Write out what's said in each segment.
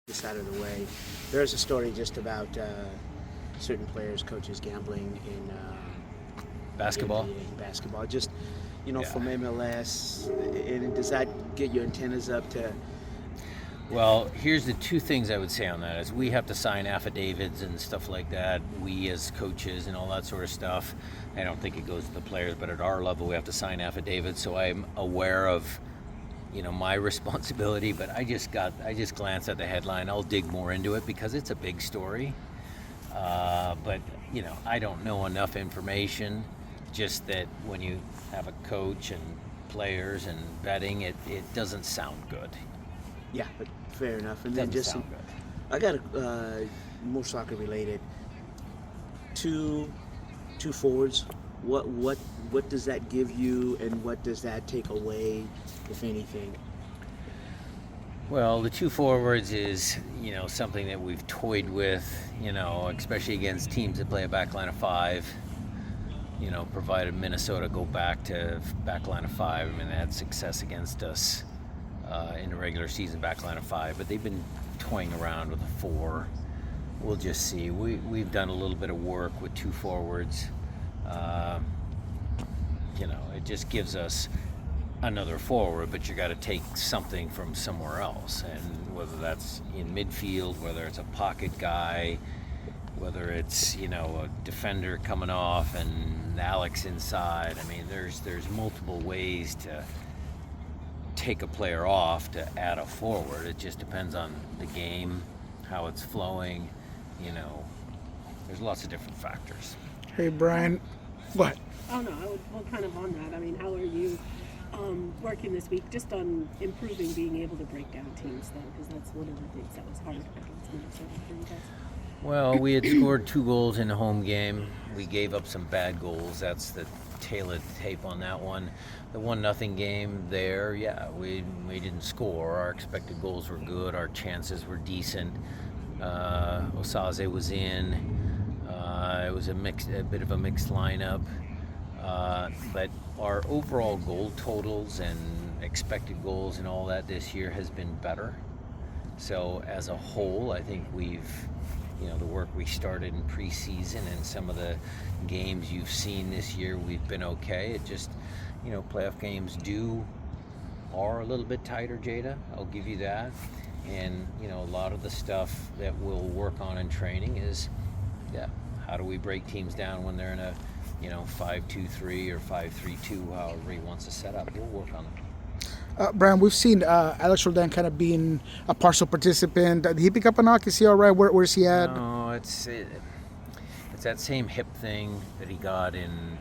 this out of the way. There's a story just about certain players, coaches gambling in Basketball? NBA basketball. Just, Yeah. from MLS, and does that get your antennas up to? Well, here's the two things I would say on that is we have to sign affidavits and stuff like that. We as coaches and all that sort of stuff. I don't think it goes to the players, but at our level we have to sign affidavits. So I'm aware of, my responsibility, but I just glanced at the headline. I'll dig more into it because it's a big story. But I don't know enough information. Just that when you have a coach and players and betting, it doesn't sound good. Yeah, but fair enough. And Doesn't then just sound good. I got a more soccer related. Two forwards. What does that give you, and what does that take away, if anything? Well, the two forwards is, something that we've toyed with, especially against teams that play a back line of five. Provided Minnesota go back to back line of five. I mean, they had success against us in the regular season back line of five, but they've been toying around with a four. We'll just see. We've done a little bit of work with two forwards. It just gives us another forward, but you got to take something from somewhere else, and whether that's in midfield, whether it's a pocket guy, whether it's a defender coming off and Alex inside. I mean, there's multiple ways to take a player off to add a forward. It just depends on the game, how it's flowing. There's lots of different factors. Hey, Brian, what? Oh no, well, kind of on that. I mean, how are you working this week just on improving being able to break down teams, though? Because that's one of the things that was hard against Minnesota for you guys. Well, we had scored 2 goals in the home game. We gave up some bad goals. That's the tail of the tape on that one. The 1-0 game there, yeah, we didn't score. Our expected goals were good. Our chances were decent. Osaze was in. It was a bit of a mixed lineup. But our overall goal totals and expected goals and all that this year has been better. So as a whole, I think we've, the work we started in preseason and some of the games you've seen this year, we've been okay. It just, playoff games are a little bit tighter, Jada. I'll give you that. And, a lot of the stuff that we'll work on in training is, how do we break teams down when they're in a 5-2-3 or 5-3-2, however he wants to set up. We'll work on it. Brian, we've seen Alex Roldan kind of being a partial participant. Did he pick up a knock? Is he all right? Where's he at? No, it's that same hip thing that he got in,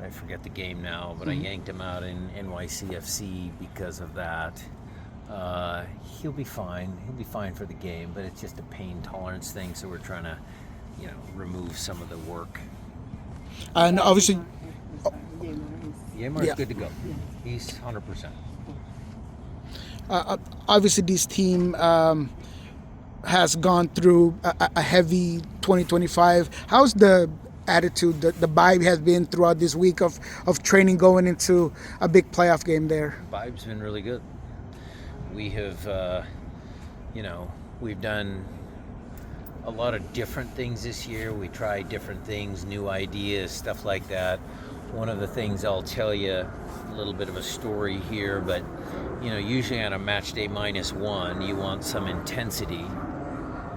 I forget the game now, but I yanked him out in NYCFC because of that. He'll be fine. He'll be fine for the game, but it's just a pain tolerance thing, so we're trying to, remove some of the work. And obviously, Yamar's good to go. He's 100%. obviously this team has gone through a heavy 2025. How's the attitude, the vibe has been throughout this week of training going into a big playoff game there? Vibe's been really good. We have, we've done a lot of different things this year. We tried different things, new ideas, stuff like that. One of the things I'll tell you, a little bit of a story here, but usually on a match day -1, you want some intensity,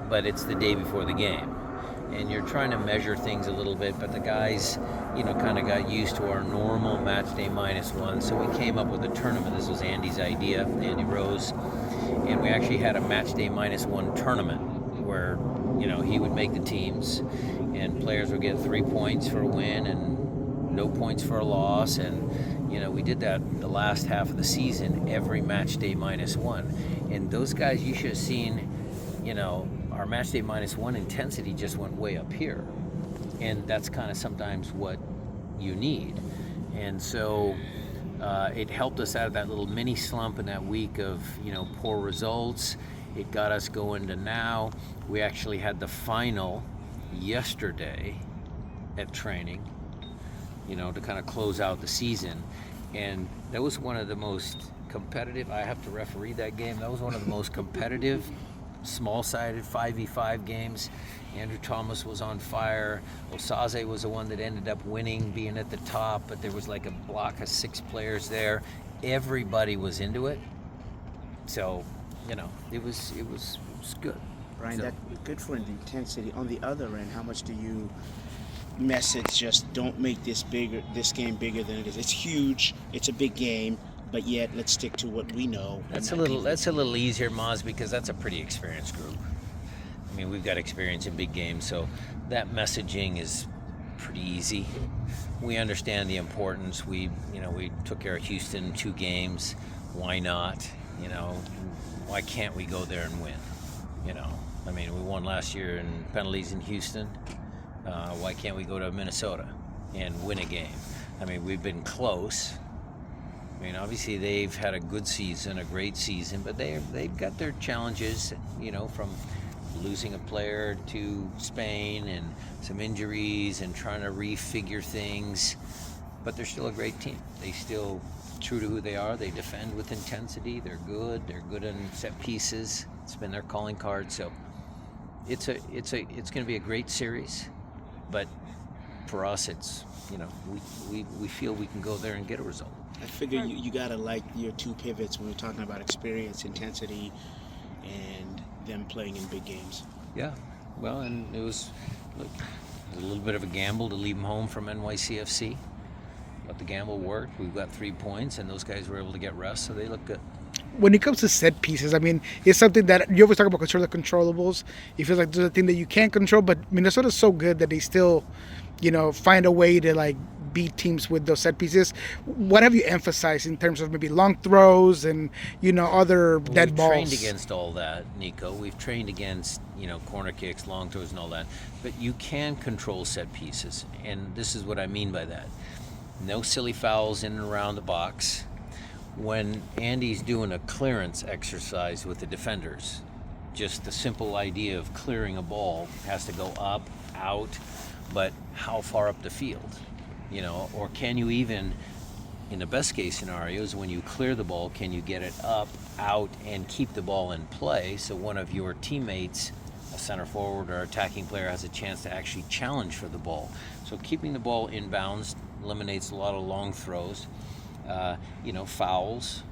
but it's the day before the game. And you're trying to measure things a little bit, but the guys, kind of got used to our normal match day -1. So we came up with a tournament. This was Andy's idea, Andy Rose. And we actually had a match day -1 tournament where, he would make the teams and players would get 3 points for a win and no points for a loss. And, we did that the last half of the season, every match day -1. And those guys, you should have seen, our match day -1 intensity just went way up here. And that's kind of sometimes what you need. And so it helped us out of that little mini slump in that week of, poor results. It got us going to now. We actually had the final yesterday at training, to kind of close out the season. And that was one of the most competitive, I have to referee that game, that was one of the most competitive small-sided 5v5 games. Andrew Thomas was on fire. Osaze was the one that ended up winning, being at the top, but there was like a block of 6 players there. Everybody was into it. So, it was good. Brian, So- that's good for the intensity. On the other end, how much do you message just don't make this game bigger than it is? It's huge. It's a big game, but yet let's stick to what we know. That's and a not little give that's a little easier, Maz, because that's a pretty experienced group. I mean, we've got experience in big games, so that messaging is pretty easy. We understand the importance. We took care of Houston 2 games. Why not? Why can't we go there and win? I mean, we won last year in penalties in Houston. Why can't we go to Minnesota and win a game? I mean, we've been close. I mean, obviously they've had a good season, a great season, but they've got their challenges, from losing a player to Spain and some injuries and trying to refigure things. But they're still a great team. They still true to who they are. They defend with intensity. They're good. They're good in set pieces. It's been their calling card. So it's going to be a great series. But for us, it's we feel we can go there and get a result. I figure you gotta like your 2 pivots when we're talking about experience, intensity, and them playing in big games. Yeah, well, and it was a little bit of a gamble to leave them home from NYCFC, but the gamble worked. We've got 3 points, and those guys were able to get rest, so they look good. When it comes to set pieces, I mean, it's something that you always talk about, control the controllables. It feels like there's a thing that you can't control, but Minnesota's so good that they still, find a way to like beat teams with those set pieces. What have you emphasized in terms of maybe long throws and other dead balls? We've trained against all that, Nico. We've trained against corner kicks, long throws, and all that. But you can control set pieces, and this is what I mean by that. No silly fouls in and around the box. When Andy's doing a clearance exercise with the defenders, just the simple idea of clearing a ball has to go up, out, but how far up the field? Or can you even, in the best case scenarios, when you clear the ball, can you get it up, out, and keep the ball in play so one of your teammates, a center forward or attacking player, has a chance to actually challenge for the ball? So keeping the ball inbounds eliminates a lot of long throws. Fouls,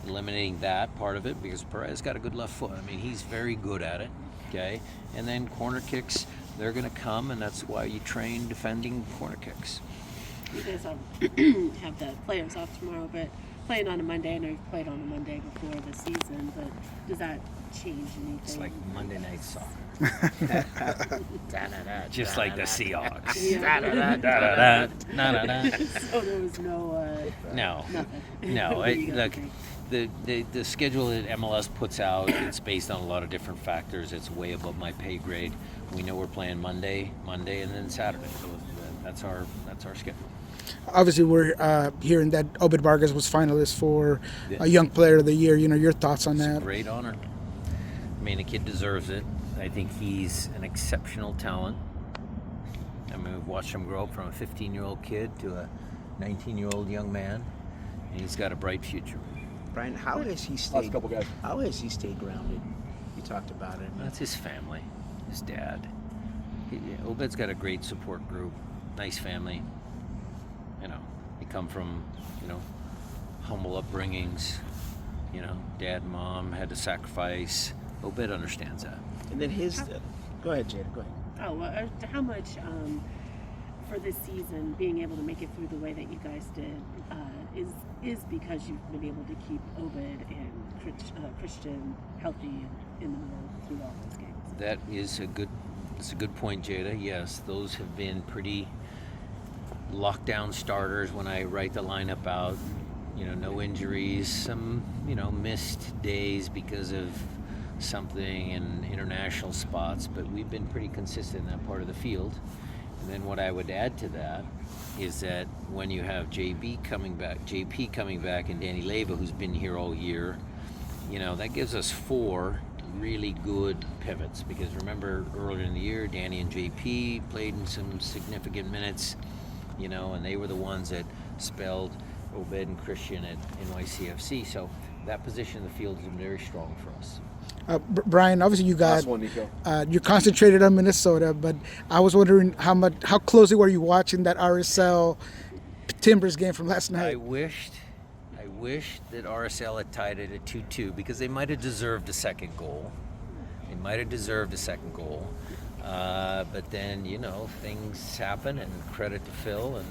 eliminating that part of it, because Perez got a good left foot. I mean, he's very good at it, okay? And then corner kicks, they're going to come, and that's why you train defending corner kicks. You guys have the players off tomorrow, but playing on a Monday, I know you've played on a Monday before the season, but does that change anything? It's like Monday Night Soccer. Just like the Seahawks. Yeah. Da-da-da. So there was no No. nothing. No, You got look, the schedule that MLS puts out, it's based on a lot of different factors. It's way above my pay grade. We know we're playing Monday, and then Saturday. So that's our schedule. Obviously, we're hearing that Obed Vargas was finalist for a Young Player of the Year. Your thoughts on It's that? a great honor. I mean, the kid deserves it. I think he's an exceptional talent. I mean, we've watched him grow up from a 15-year-old kid to a 19-year-old young man, and he's got a bright future. Brian, how has he stayed? How has he stayed grounded? You talked about it. That's his family, his dad. Obed's got a great support group, nice family. They come from, humble upbringings. Dad and mom had to sacrifice. Obed understands that. And then go ahead, Jada. Go ahead. Oh, well, how much for this season, being able to make it through the way that you guys did, is because you've been able to keep Obed and Christian healthy and in the middle through all those games? That is it's a good point, Jada. Yes, those have been pretty lockdown starters when I write the lineup out. No injuries, some, missed days because of something in international spots, but we've been pretty consistent in that part of the field. And then what I would add to that is that when you have JP coming back, and Danny Leyva, who's been here all year, that gives us 4 really good pivots. Because remember, earlier in the year, Danny and JP played in some significant minutes, and they were the ones that spelled Obed and Christian at NYCFC. So that position in the field has been very strong for us. Brian, obviously you got Last one, Nico. you're concentrated on Minnesota, but I was wondering how closely were you watching that RSL Timbers game from last night? I wished that RSL had tied it at 2-2 because they might have deserved a second goal. But then, things happen, and credit to Phil, and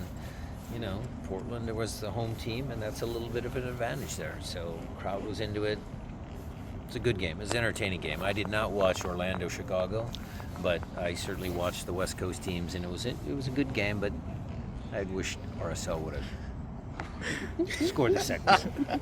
Portland, there was the home team, and that's a little bit of an advantage there. So crowd was into it. It's a good game. It's an entertaining game. I did not watch Orlando, Chicago, but I certainly watched the West Coast teams, and it was a good game. But I wished RSL would have scored the second goal.